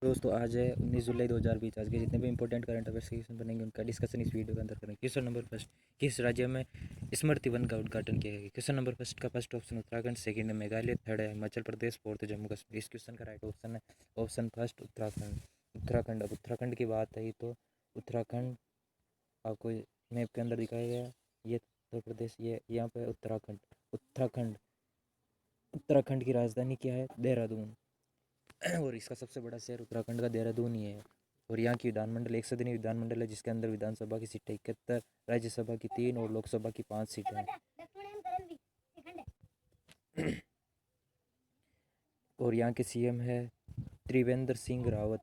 दोस्तों आज है 19 जुलाई 2020। आज के जितने भी इंपॉर्टेंट करंट अफेयर्स क्वेश्चन बनेंगे उनका डिस्कशन इस वीडियो के अंदर करेंगे। क्वेश्चन नंबर फर्स्ट, किस राज्य में स्मृति वन का उद्घाटन किया गया? क्वेश्चन नंबर फर्स्ट का फर्स्ट ऑप्शन उत्तराखंड, सेकंड है मेघालय, थर्ड है हिमाचल प्रदेश, फोर्थ है जम्मू कश्मीर। इस क्वेश्चन का राइट ऑप्शन है ऑप्शन फर्स्ट उत्तराखंड। उत्तराखंड, अब उत्तराखंड की बात आई तो उत्तराखंड आपको मैप के अंदर दिखाया गया, ये उत्तर प्रदेश, ये यहाँ पे उत्तराखंड। उत्तराखंड उत्तराखंड की राजधानी क्या है? देहरादून। और इसका सबसे बड़ा शहर उत्तराखंड का देहरादून ही है। और यहाँ की विधानमंडल एक सदनीय विधानमंडल है, जिसके अंदर विधानसभा की सीटें 71, राज्यसभा की 3 और लोकसभा की 5 सीटें हैं। और यहाँ के सीएम है त्रिवेंद्र सिंह रावत।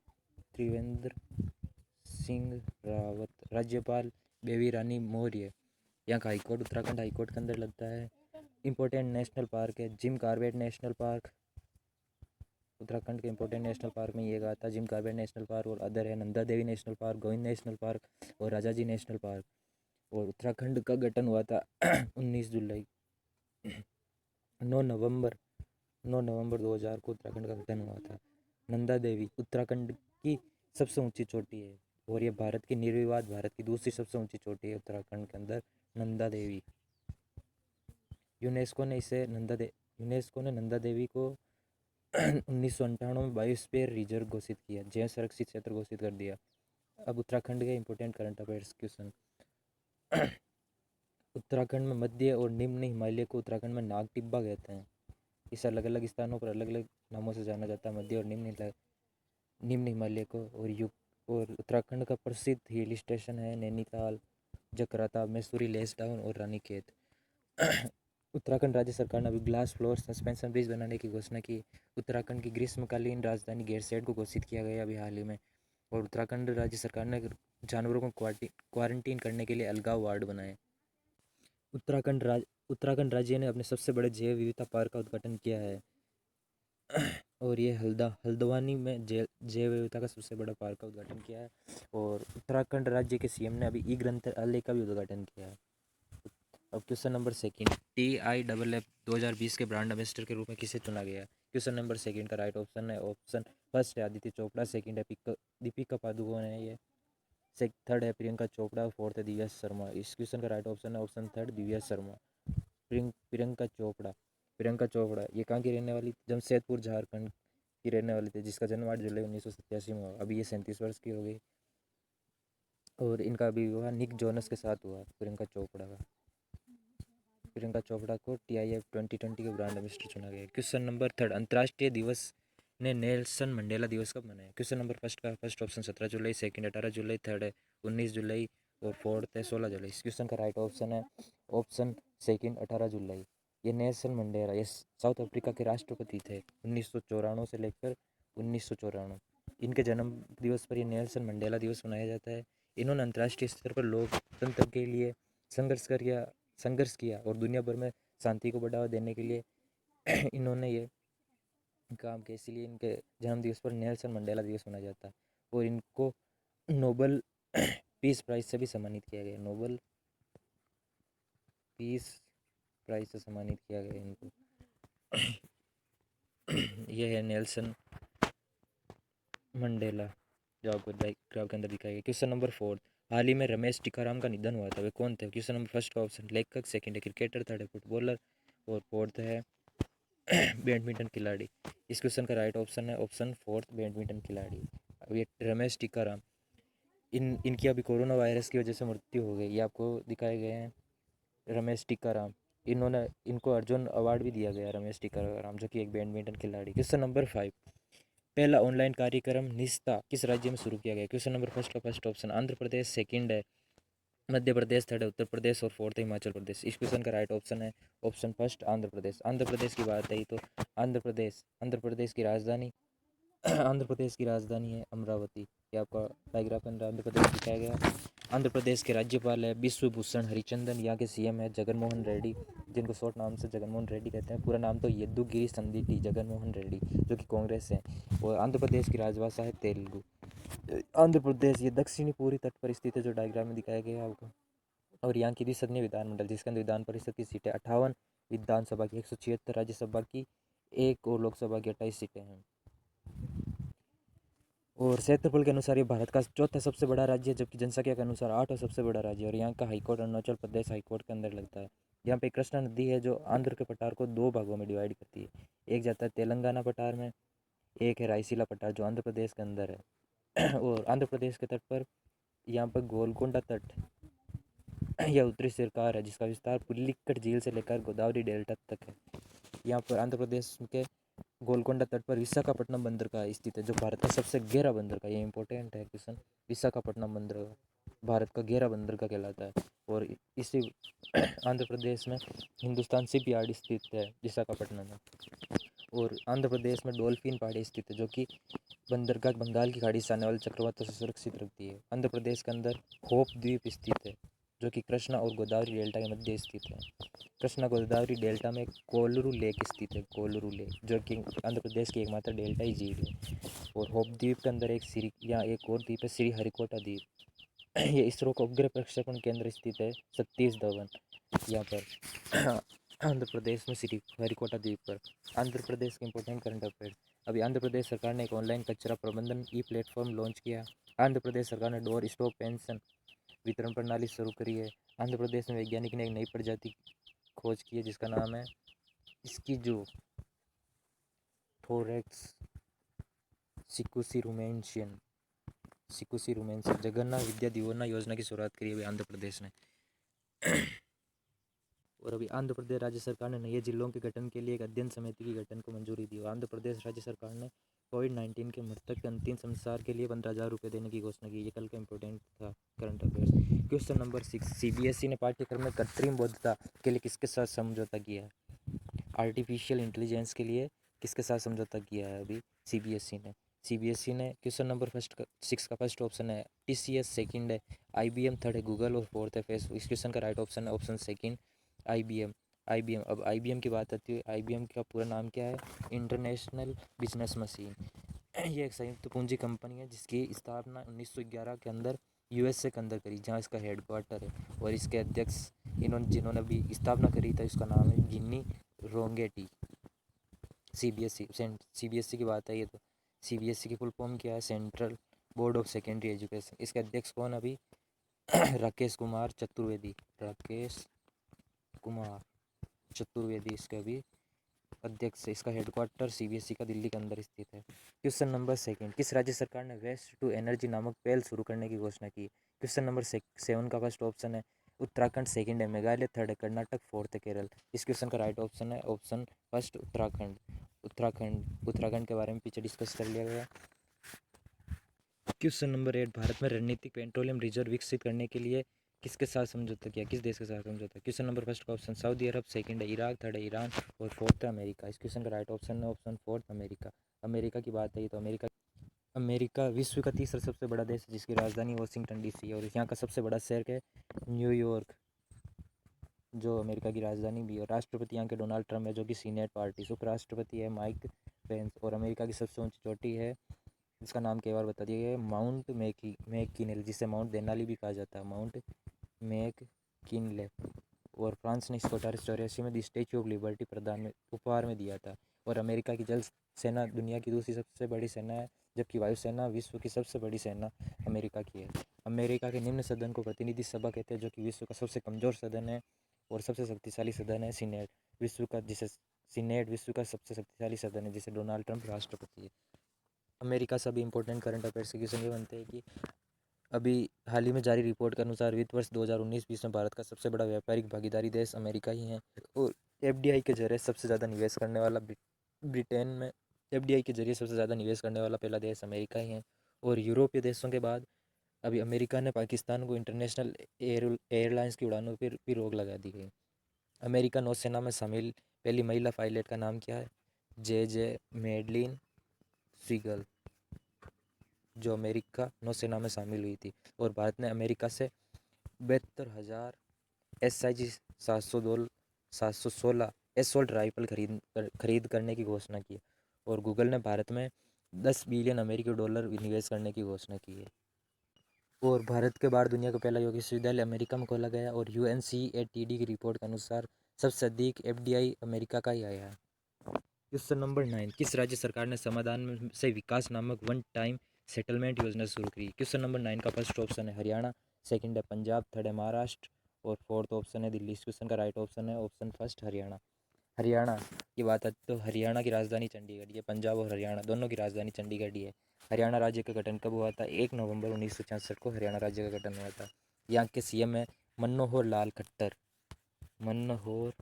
त्रिवेंद्र सिंह रावत। राज्यपाल बेबी रानी मौर्य। यहाँ का हाईकोर्ट उत्तराखंड हाईकोर्ट के अंदर लगता है। इंपॉर्टेंट नेशनल पार्क है Jim Corbett national park. Uttarakhand के इंपॉर्टेंट नेशनल पार्क में ये कहा था जिम कॉर्बेट नेशनल पार्क, और अदर है Nanda Devi national park, Govind national park और राजाजी नेशनल पार्क। और उत्तराखंड का गठन हुआ था 19 जुलाई 9 नवंबर 2000 को उत्तराखंड का गठन हुआ था। नंदा देवी उत्तराखंड की सबसे ऊंची चोटी है, और ये भारत की निर्विवाद भारत की दूसरी सबसे ऊंची चोटी है उत्तराखंड के अंदर, नंदा देवी। यूनेस्को ने नंदा देवी को 1998 में बायोस्फीयर रिजर्व घोषित किया, जैव संरक्षित क्षेत्र घोषित कर दिया। अब उत्तराखंड के important current affairs question. Uttarakhand में मध्य और निम्न हिमालय को उत्तराखंड में नाग टिब्बा कहते हैं। इस अलग अलग स्थानों पर अलग अलग नामों से जाना जाता है, मध्य और निम्न हिमालय को। और उत्तराखंड का प्रसिद्ध हिल स्टेशन है नैनीताल, जकराता, मैसूरी, लेस डाउन और रानीखेत। उत्तराखंड राज्य सरकार ने अभी ग्लास फ्लोर सस्पेंशन ब्रिज बनाने की घोषणा की। उत्तराखंड की ग्रीष्मकालीन राजधानी गैरसैंण को घोषित किया गया अभी हाल ही में। और उत्तराखंड राज्य सरकार ने जानवरों को क्वारंटीन करने के लिए अलगाव वार्ड बनाए। उत्तराखंड राज्य ने अपने सबसे बड़े जैव विविधता पार्क का उद्घाटन किया है। और ये हल्द्वानी में जैव विविधता का सबसे बड़ा पार्क का उद्घाटन किया है। और उत्तराखंड राज्य के सीएम ने अभी ई ग्रंथालय का भी उद्घाटन किया है। अब क्वेश्चन नंबर सेकंड, TIFF 2020 के ब्रांड एम्बेसडर के रूप में किसे चुना गया? क्वेश्चन नंबर सेकंड का राइट ऑप्शन है ऑप्शन फर्स्ट है आदित्य चोपड़ा, सेकंड है दीपिका पादुकोण है ये, थर्ड है प्रियंका चोपड़ा और फोर्थ है दिव्या शर्मा। इस क्वेश्चन का राइट ऑप्शन है ऑप्शन थर्ड दिव्या शर्मा। प्रियंका चोपड़ा ये कहाँ की रहने वाली? जमशेदपुर झारखंड की रहने वाली थी, जिसका जन्म 8 जुलाई 1987 में हुआ। अभी ये 37 वर्ष की हो गई। और इनका अभी विवाह निक जोनस के साथ हुआ। प्रियंका चोपड़ा को TIF 2020 के ब्रांड एम्बेसडर चुना गया। क्वेश्चन नंबर थर्ड, अंतर्राष्ट्रीय दिवस ने नेल्सन मंडेला दिवस कब मनाया? क्वेश्चन नंबर फर्स्ट का फर्स्ट ऑप्शन 17 जुलाई, सेकंड 18 जुलाई, थर्ड है 19 जुलाई और फोर्थ है 16 जुलाई। इस क्वेश्चन का राइट ऑप्शन है ऑप्शन सेकंड 18 जुलाई। ये नेल्सन मंडेला ये साउथ अफ्रीका के राष्ट्रपति थे 1994 से लेकर 1994। इनके जन्म दिवस पर ये नेल्सन मंडेला दिवस मनाया जाता है। इन्होंने अंतर्राष्ट्रीय स्तर पर लोकतंत्र के लिए संघर्ष किया और दुनिया भर में शांति को बढ़ावा देने के लिए इन्होंने ये काम किया, इसलिए इनके जन्मदिवस पर नेल्सन मंडेला दिवस मनाया जाता है। और इनको नोबल पीस प्राइज से भी सम्मानित किया गया। नोबल पीस प्राइज से सम्मानित किया गया इनको। यह है नेल्सन मंडेला जो आपको ग्राफ के अंदर दिखाया गया। क्वेश्चन नंबर फोर्थ, हाल ही में रमेश टिकाराम का निधन हुआ था, वे कौन थे? क्वेश्चन नंबर फर्स्ट का ऑप्शन लेखक, सेकंड है क्रिकेटर, थर्ड है फुटबॉलर और फोर्थ है बैडमिंटन खिलाड़ी। इस क्वेश्चन का राइट ऑप्शन है ऑप्शन फोर्थ बैडमिंटन खिलाड़ी। अब ये रमेश टिकाराम, इनकी अभी कोरोना वायरस की वजह से मृत्यु हो गई। ये आपको दिखाए गए हैं रमेश टिकाराम। इनको अर्जुन अवार्ड भी दिया गया रमेश टिकाराम, जो कि एक बैडमिंटन खिलाड़ी। क्वेश्चन नंबर 5, पहला ऑनलाइन कार्यक्रम निस्ता किस राज्य में शुरू किया गया? क्वेश्चन नंबर फर्स्ट का first option Andhra Pradesh, second है मध्य प्रदेश, थर्ड है उत्तर प्रदेश और फोर्थ है हिमाचल प्रदेश। इस क्वेश्चन का राइट ऑप्शन है ऑप्शन फर्स्ट आंध्र प्रदेश। आंध्र प्रदेश की बात आई तो आंध्र प्रदेश की राजधानी आंध्र प्रदेश की राजधानी है अमरावती। ये आपका डायग्राफ के अंदर आंध्र प्रदेश दिखाया गया। आंध्र प्रदेश के राज्यपाल है विश्वभूषण हरिचंदन। यहाँ के सीएम है जगनमोहन रेड्डी, जिनको शॉर्ट नाम से जगनमोहन रेड्डी कहते हैं। पूरा नाम तो येदुगिरी संदिटी जगनमोहन रेड्डी, जो कि कांग्रेस है। और आंध्र प्रदेश की राजभाषा है तेलुगु। आंध्र प्रदेश ये दक्षिणी पूरी तट पर स्थित है, जो डायग्राम में दिखाया गया है आपको। और यहाँ की सदनीय विधानमंडल, जिसके अंदर विधान परिषद की सीटें 58, विधानसभा की 176, राज्यसभा की 1 और लोकसभा की 28 सीटें हैं। और क्षेत्रफल के अनुसार ये भारत का चौथा सबसे बड़ा राज्य है, जबकि जनसंख्या के अनुसार आठवां सबसे बड़ा राज्य है। और यहाँ का हाईकोर्ट अरुणाचल प्रदेश हाईकोर्ट के अंदर लगता है। यहाँ पे कृष्णा नदी है जो आंध्र के पठार को दो भागों में डिवाइड करती है। एक जाता है तेलंगाना पठार में, एक है रायसीला पठार जो आंध्र प्रदेश के अंदर है। और आंध्र प्रदेश के तट पर यहाँ पर गोलकोंडा तट यह उत्तरी सरकार है, जिसका विस्तार पुलिक्कट झील से लेकर गोदावरी डेल्टा तक है। यहाँ पर आंध्र प्रदेश के गोलकोंडा तट पर विशाखापट्टनम बंदरगाह स्थित है, जो भारत का सबसे गहरा बंदरगाह, ये इंपॉर्टेंट है क्वेश्चन। विशाखापट्टनम बंदरगाह भारत का गहरा बंदरगाह कहलाता है। और इसी आंध्र प्रदेश में हिंदुस्तान शिप यार्ड स्थित है विशाखापट्टनम में। और आंध्र प्रदेश में डॉल्फिन पहाड़ी स्थित है, जो कि बंदरगाह बंगाल की खाड़ी से आने वाले चक्रवातों से सुरक्षित रखती है। आंध्र प्रदेश के अंदर होप द्वीप स्थित है, जो कि कृष्णा और गोदावरी डेल्टा के मध्य स्थित है। कृष्णा गोदावरी डेल्टा में कोलरू लेक स्थित है, कोलरू लेक, जो कि आंध्र प्रदेश की एकमात्र डेल्टाई झील है। और होप द्वीप के अंदर यहाँ एक और द्वीप है, श्री हरिकोटा द्वीप। ये इसरो का उपग्रह प्रक्षेपण केंद्र स्थित है सतीश धवन यहाँ पर। आंध्र प्रदेश में श्री हरिकोटा द्वीप पर। आंध्र प्रदेश के इंपॉर्टेंट करंट अफेयर। अभी आंध्र प्रदेश सरकार ने एक ऑनलाइन कचरा प्रबंधन ई प्लेटफॉर्म लॉन्च किया। आंध्र प्रदेश सरकार ने डोर स्टॉप पेंशन वितरण प्रणाली शुरू करी है। आंध्र प्रदेश में वैज्ञानिक ने एक नई प्रजाति खोज की है, जिसका नाम है स्किजो थोरेक्स सिकुसी रूमेंशियन। जगन्नाथ विद्या दिवेना योजना की शुरुआत करी है आंध्र प्रदेश ने। और अभी आंध्र प्रदेश राज्य सरकार ने नए जिलों के गठन के लिए एक अध्ययन समिति की गठन को मंजूरी दी। आंध्र प्रदेश राज्य सरकार ने कोविड-19 के मृतक के अंतिम संस्कार के लिए 15,000 रुपये देने की घोषणा की। ये कल का इंपॉर्टेंट था current affairs. Question number 6, CBSE ने पाठ्यक्रम में कृत्रिम बुद्धिमत्ता के लिए किसके साथ समझौता किया है? आर्टिफिशियल इंटेलिजेंस के लिए किसके साथ समझौता किया है अभी सीबीएसई ने क्वेश्चन नंबर 6 का फर्स्ट ऑप्शन है टीसीएस, सेकंड है आईबीएम, थर्ड है गूगल और फोर्थ है फेसबुक। इस क्वेश्चन का राइट ऑप्शन है ऑप्शन सेकंड आईबीएम। अब आईबीएम की बात आती है, आईबीएम का पूरा नाम क्या है? International business machine. ये एक संयुक्त पूंजी कंपनी है जिसकी स्थापना 1911 के अंदर यूएसए के अंदर करी, जहाँ इसका हेडक्वार्टर है। और इसके अध्यक्ष जिन्होंने अभी स्थापना करी था, इसका नाम है गिन्नी रोंगेटी। सीबीएसई की बात है ये तो सीबीएसई की फुल फॉर्म क्या है? Central board of secondary education. इसके अध्यक्ष कौन अभी? राकेश कुमार चतुर्वेदी इसके अभी अध्यक्ष है। इसका हेडक्वार्टर सीबीएसई का दिल्ली के अंदर स्थित है। क्वेश्चन नंबर 7, किस राज्य सरकार ने वेस्ट टू एनर्जी नामक पहल शुरू करने की घोषणा की? क्वेश्चन नंबर 7 का फर्स्ट ऑप्शन है उत्तराखंड, सेकंड है मेघालय, थर्ड है कर्नाटक, फोर्थ है केरल। इस क्वेश्चन का राइट ऑप्शन है ऑप्शन फर्स्ट उत्तराखंड के बारे में पीछे डिस्कस कर लिया गया। क्वेश्चन नंबर 8, भारत में रणनीतिक पेट्रोलियम रिजर्व विकसित करने के लिए किसके साथ समझौता किया? किस देश के साथ समझौता? क्वेश्चन नंबर फर्स्ट का ऑप्शन सऊदी अरब, सेकंड है इराक, थर्ड है ईरान और फोर्थ है अमेरिका। इस क्वेश्चन का राइट ऑप्शन है ऑप्शन फोर्थ अमेरिका। अमेरिका की बात है तो अमेरिका विश्व का तीसरा सबसे बड़ा देश है, जिसकी राजधानी वाशिंगटन डीसी है। और यहाँ का सबसे बड़ा शहर है न्यूयॉर्क, जो अमेरिका की राजधानी भी है। और राष्ट्रपति यहाँ के डोनाल्ड ट्रम्प है, जो कि सीनेट पार्टी। उपराष्ट्रपति है माइक पेंस। और अमेरिका की सबसे ऊंची चोटी है, इसका नाम कई बार बता दिया गया है, माउंट मैककिनले, जिसे माउंट देनाली भी कहा जाता है, माउंट मैककिनले। और फ्रांस ने इसको 1884 में द स्टैच्यू ऑफ लिबर्टी उपहार में दिया था। और अमेरिका की जल सेना दुनिया की दूसरी सबसे बड़ी सेना है, जबकि वायुसेना विश्व की सबसे बड़ी सेना अमेरिका की है। अमेरिका के निम्न सदन को प्रतिनिधि सभा कहते हैं, जो कि विश्व का सबसे कमज़ोर सदन है। और सबसे शक्तिशाली सदन है सीनेट विश्व का सबसे शक्तिशाली सदन है, जिसे डोनाल्ड ट्रंप राष्ट्रपति है। अमेरिका से अभी इंपॉर्टेंट करंट अफेयर्स के क्वेश्चन ये बनते हैं कि अभी हाल ही में जारी रिपोर्ट के अनुसार वित्त वर्ष 2019-20 में भारत का सबसे बड़ा व्यापारिक भागीदारी देश अमेरिका ही है। और एफडीआई के जरिए सबसे ज़्यादा निवेश करने वाला ब्रिटेन में एफडीआई के जरिए सबसे ज़्यादा निवेश करने वाला पहला देश अमेरिका ही है। और यूरोपीय देशों के बाद अभी अमेरिका ने पाकिस्तान को इंटरनेशनल एयरलाइंस की उड़ानों पर भी रोक लगा दी गई। अमेरिका नौसेना में शामिल पहली महिला पायलट का नाम क्या है? जे मेडलिन सीगल, जो अमेरिका नौसेना में शामिल हुई थी। और भारत ने अमेरिका से 72,000 SIG 716 एसोल्ट राइफल खरीद करने की घोषणा की। और गूगल ने भारत में 10 बिलियन अमेरिकी डॉलर निवेश करने की घोषणा की है। और भारत के बाहर दुनिया का पहला योग विश्वविद्यालय अमेरिका में खोला गया। और UNCTAD की रिपोर्ट के अनुसार सबसे अधिक FDI अमेरिका का ही आया है। क्वेश्चन नंबर 9, किस राज्य सरकार ने समाधान से विकास नामक वन टाइम सेटलमेंट योजना शुरू की। क्वेश्चन नंबर 9 का फर्स्ट ऑप्शन है हरियाणा, सेकंड है पंजाब, थर्ड है महाराष्ट्र और फोर्थ ऑप्शन है दिल्ली। इस क्वेश्चन का राइट ऑप्शन है ऑप्शन फर्स्ट हरियाणा। हरियाणा की बात आती तो हरियाणा की राजधानी चंडीगढ़। ये पंजाब और हरियाणा दोनों की राजधानी चंडीगढ़ ही है। हरियाणा राज्य का गठन कब हुआ था? 1 नवंबर 1966 को हरियाणा राज्य का गठन हुआ था। यहाँ के सीएम है मनोहर लाल खट्टर। मनोहर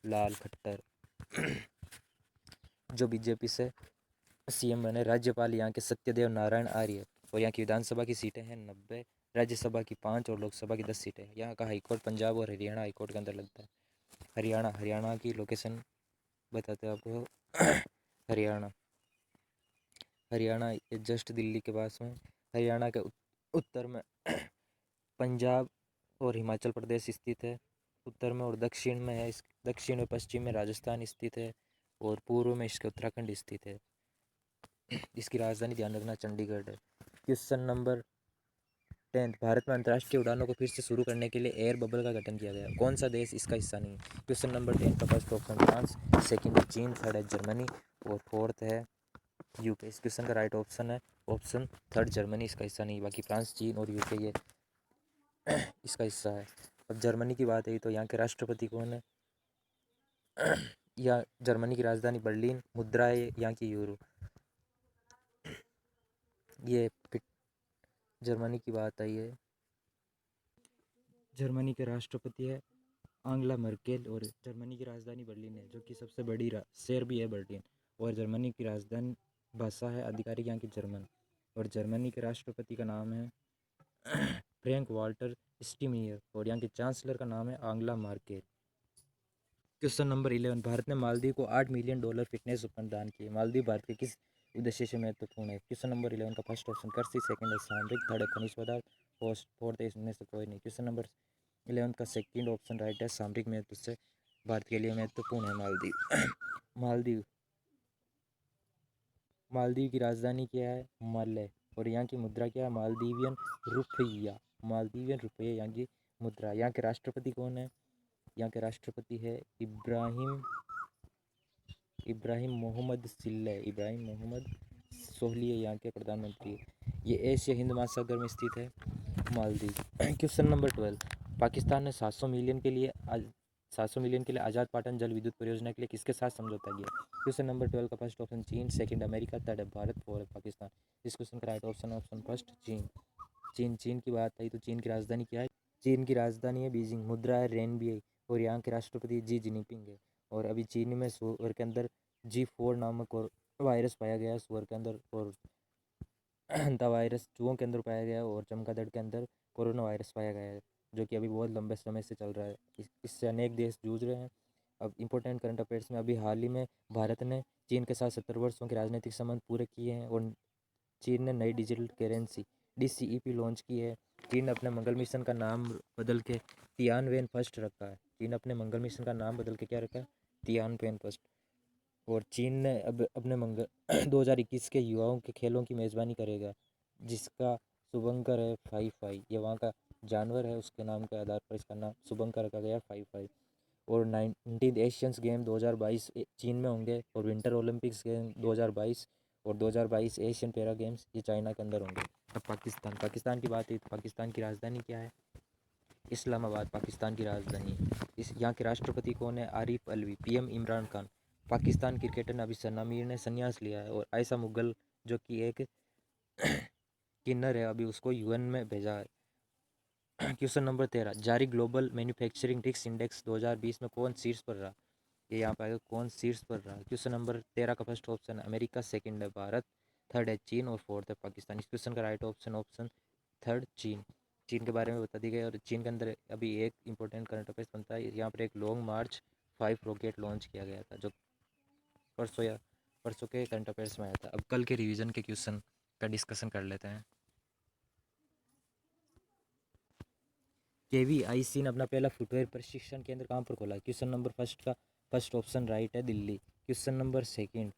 लाल खट्टर जो बीजेपी से सीएम बने। राज्यपाल यहाँ के सत्यदेव नारायण आर्य और यहाँ की विधानसभा की सीटें हैं 90, राज्यसभा की 5 और लोकसभा की 10 सीटें। यहाँ का हाईकोर्ट पंजाब और हरियाणा हाईकोर्ट के अंदर लगता है। हरियाणा की लोकेशन बताते हैं आपको। हरियाणा हरियाणा ये जस्ट दिल्ली के पास में। हरियाणा के उत्तर में पंजाब और हिमाचल प्रदेश स्थित है उत्तर में, और दक्षिण में है दक्षिण और पश्चिम में राजस्थान स्थित है, और पूर्व में इसके उत्तराखंड स्थित है। इसकी राजधानी ध्यान रखना चंडीगढ़ है। क्वेश्चन नंबर 10, भारत में अंतर्राष्ट्रीय उड़ानों को फिर से शुरू करने के लिए एयर बबल का गठन किया गया। कौन सा देश इसका हिस्सा नहीं? क्वेश्चन नंबर 10 का फर्स्ट ऑप्शन फ्रांस, सेकंड है चीन, थर्ड है जर्मनी और फोर्थ है यूके। इस क्वेश्चन का राइट ऑप्शन है ऑप्शन थर्ड जर्मनी इसका हिस्सा नहीं, बाकी फ्रांस, चीन और यूके ये इसका हिस्सा है। अब जर्मनी की बात है तो यहाँ के राष्ट्रपति कौन है? या जर्मनी की राजधानी बर्लिन, मुद्रा है यहाँ की यूरो। ये जर्मनी की बात आई है। जर्मनी के राष्ट्रपति है आंगला मर्केल और जर्मनी की राजधानी बर्लिन है, जो कि सबसे बड़ी शहर भी है बर्लिन। और जर्मनी की राजधानी भाषा है आधिकारिक यहाँ की जर्मन। और जर्मनी के राष्ट्रपति का नाम है फ्रैंक वाल्टर स्टीमियर और यहाँ के चांसलर का नाम है आंगला मार्केल। क्वेश्चन नंबर 11, भारत ने मालदीव को $8 मिलियन फिटनेस उपकरण दान किए। मालदीव भारत के किस उद्देश्य से महत्वपूर्ण है? क्वेश्चन नंबर 11 का फर्स्ट ऑप्शन कृषि, सेकंड है सामरिक, थर्ड है खनिज पदार्थ, फोर्थ है इसमें से कोई नहीं। क्वेश्चन नंबर 11 का सेकंड ऑप्शन राइट है, सामरिक महत्व से भारत के लिए महत्वपूर्ण है मालदीव। मालदीव मालदीव की राजधानी क्या है? मले। और यहाँ की मुद्रा क्या है? मालदीवियन रुपया। मालदीवियन रुपये यहाँ की मुद्रा। यहाँ के राष्ट्रपति कौन है? यहाँ के राष्ट्रपति है इब्राहिम मोहम्मद सिल्ले। इब्राहिम मोहम्मद सोहली यहाँ के प्रधानमंत्री। ये एशिया हिंद महासागर में स्थित है मालदीव। क्वेश्चन नंबर 12, पाकिस्तान ने 700 मिलियन के लिए आज़ाद पाटन जल विद्युत परियोजना के लिए किसके साथ समझौता किया? क्वेश्चन नंबर 12 का फर्स्ट ऑप्शन चीन, सेकंड अमेरिका, थर्ड है भारत, फोर्थ है पाकिस्तान। इस क्वेश्चन का राइट ऑप्शन फर्स्ट चीन। चीन की बात आई तो चीन की राजधानी क्या है? चीन की राजधानी है बीजिंग, मुद्रा है रेनबी और यहाँ के राष्ट्रपति जी जिनपिंग है। और अभी चीन में सुअर के अंदर G4 नामक और वायरस पाया गया है सुअर के अंदर, और हंता वायरस चूहों के अंदर पाया गया है, और चमगादड़ के अंदर कोरोना वायरस पाया गया है, जो कि अभी बहुत लंबे समय से चल रहा है। इससे अनेक देश जूझ रहे हैं। अब इंपॉर्टेंट करंट अफेयर्स में अभी हाल ही में भारत ने चीन के साथ 70 वर्षों के राजनीतिक संबंध पूरे किए हैं, और चीन ने नई डिजिटल करेंसी DCEP लॉन्च की है। चीन ने अपने मंगल मिशन का नाम बदल के तियानवेन फर्स्ट रखा है। चीन अपने मंगल मिशन का नाम बदल के क्या रखा है? Tianwen first. और चीन ने अब अपने मंगल 2021 के युवाओं के खेलों की मेज़बानी करेगा, जिसका शुभंकर है 5-5। ये वहाँ का जानवर है, उसके नाम के आधार पर इसका नाम शुभंकर रखा गया 5-5। और 19 एशियंस गेम 2022 चीन में होंगे, और विंटर ओलंपिक्स गेम 2022 और 2022 एशियन पैरा गेम्स ये चाइना के अंदर होंगे। अब पाकिस्तान की बात है तो पाकिस्तान की राजधानी क्या है? इस्लामाबाद पाकिस्तान की राजधानी है। इस यहाँ के राष्ट्रपति कौन है? आरिफ अलवी। PM इमरान खान। पाकिस्तान क्रिकेटर नबी सना मीर ने संन्यास लिया है, और आयशा मुगल जो कि एक किन्नर है, अभी उसको UN में भेजा है। क्वेश्चन नंबर 13, जारी ग्लोबल मैन्युफैक्चरिंग रिस्क इंडेक्स 2020 में कौन शीर्ष पर रहा? ये यहाँ पर आएगा कौन शीर्ष पर रहा। क्वेश्चन नंबर 13 का फर्स्ट ऑप्शन अमेरिका, सेकंड है भारत, थर्ड है चीन और फोर्थ है पाकिस्तान। इस क्वेश्चन का राइट ऑप्शन थर्ड चीन। चीन के बारे में बता दी गई। और चीन के अंदर अभी एक इंपॉर्टेंट करंट अफेयर्स बनता है, यहाँ पर एक लॉन्ग मार्च 5 रॉकेट लॉन्च किया गया था, जो परसों के करंट अफेयर्स में आया था। अब कल के रिवीजन के क्वेश्चन का डिस्कशन कर लेते हैं। KVIC ने अपना पहला फुटवेयर प्रशिक्षण केंद्र कहाँ पर खोला? क्वेश्चन नंबर फर्स्ट का फर्स्ट ऑप्शन राइट है दिल्ली। क्वेश्चन नंबर सेकंड,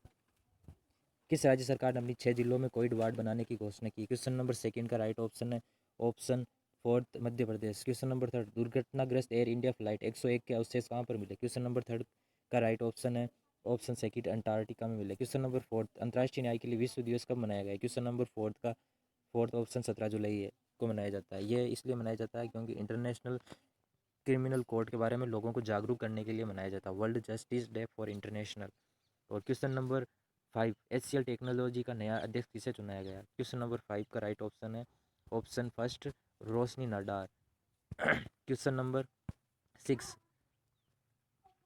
किस राज्य सरकार ने अपनी 6 जिलों में कोविड वार्ड बनाने की घोषणा की? क्वेश्चन नंबर सेकंड का राइट ऑप्शन है option fourth Madhya Pradesh. Question number third, दुर्घटनाग्रस्त एयर इंडिया फ्लाइट 101 के अवशेष कहाँ पर मिले? क्वेश्चन नंबर थर्ड का राइट ऑप्शन है ऑप्शन सेकंड अंटार्कटिका में मिला है। क्वेश्चन नंबर फोर्थ, अंतर्राष्ट्रीय न्याय के लिए विश्व दिवस कब मनाया गया है? क्वेश्चन नंबर फोर्थ ऑप्शन 17 जुलाई है को मनाया जाता है। ये इसलिए मनाया जाता है क्योंकि इंटरनेशनल क्रिमिनल कोर्ट के बारे में लोगों को जागरूक करने के लिए मनाया जाता है, world justice day for international. और क्वेश्चन नंबर 5, HCL टेक्नोलॉजी का नया अध्यक्ष किसे चुनाया गया? क्वेश्चन नंबर 5 का राइट ऑप्शन है ऑप्शन फर्स्ट रोशनी नडार। क्वेश्चन नंबर 6,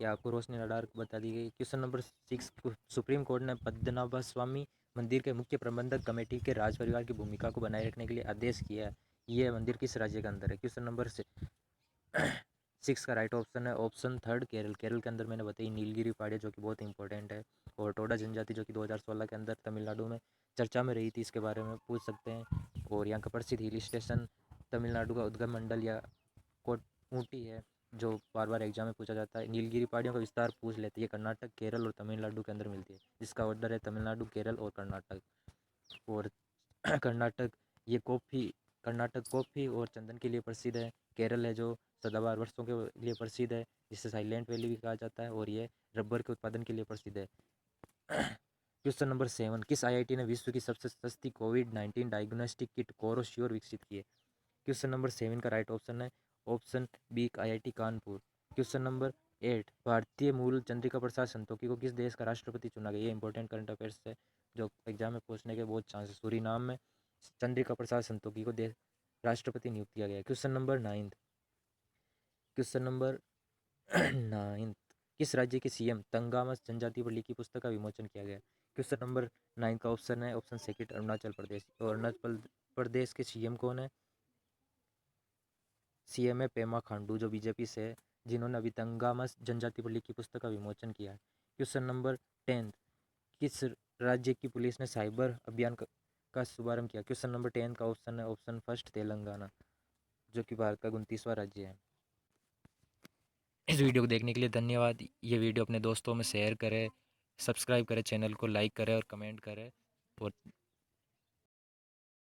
या आपको रोशनी नडार बता दी गई। क्वेश्चन नंबर 6, सुप्रीम कोर्ट ने पद्मनाभ स्वामी मंदिर के मुख्य प्रबंधक कमेटी के राज परिवार की भूमिका को बनाए रखने के लिए आदेश किया है। ये मंदिर किस राज्य के अंदर है? क्वेश्चन नंबर 6 का राइट ऑप्शन है ऑप्शन थर्ड केरल। केरल के अंदर मैंने बताई नीलगिरी पहाड़ी जो कि बहुत इंपॉर्टेंट है, और टोडा जनजाति जो कि 2016 के अंदर तमिलनाडु में चर्चा में रही थी, इसके बारे में पूछ सकते हैं। और यहाँ का प्रसिद्ध हिल स्टेशन तमिलनाडु का उद्गम मंडल या कोट ऊटी है, जो बार बार एग्जाम में पूछा जाता है। नीलगिरी पहाड़ियों का विस्तार पूछ लेते हैं। ये कर्नाटक, केरल और तमिलनाडु के अंदर मिलती है, जिसका ऑर्डर है तमिलनाडु, केरल और कर्नाटक। और कर्नाटक ये कर्नाटक कॉफ़ी और चंदन के लिए प्रसिद्ध है। केरल है जो सदाबहार वृक्षों के लिए प्रसिद्ध है, जिसे साइलेंट वैली भी कहा जाता है, और ये रबर के उत्पादन के लिए प्रसिद्ध है। क्वेश्चन नंबर 7, किस आईआईटी ने विश्व की सबसे सस्ती कोविड-19 डायग्नोस्टिक किट कोरोश्योर विकसित की है? क्वेश्चन नंबर 7 का राइट ऑप्शन है option B IIT Kanpur. Question number 8, भारतीय मूल चंद्रिका प्रसाद संतोखी को किस देश का राष्ट्रपति चुना गया? ये इंपॉर्टेंट करंट अफेयर्स है जो एग्जाम में पूछने के बहुत चांसेस। सूरीनाम में चंद्रिका प्रसाद संतोखी को देश राष्ट्रपति नियुक्त किया गया। क्वेश्चन नंबर 9, किस राज्य के सीएम तंगामस जनजाति पर लिखी पुस्तक का विमोचन किया गया? क्वेश्चन नंबर 9 का ऑप्शन है ऑप्शन सेकंड अरुणाचल प्रदेश। और अरुणाचल प्रदेश के सीएम कौन है? सीएम है पेमा खांडू, जो बीजेपी से है, जिन्होंने अभी तंगामस जनजाति पर लिखी पुस्तक का विमोचन किया है। क्वेश्चन नंबर 10, किस राज्य की पुलिस ने साइबर अभियान का शुभारंभ किया? क्वेश्चन नंबर 10 का ऑप्शन है ऑप्शन फर्स्ट तेलंगाना, जो कि भारत का 29वां राज्य है। इस वीडियो को देखने के लिए धन्यवाद। ये वीडियो अपने दोस्तों में शेयर करें, सब्सक्राइब करें, चैनल को लाइक करें और कमेंट करें, और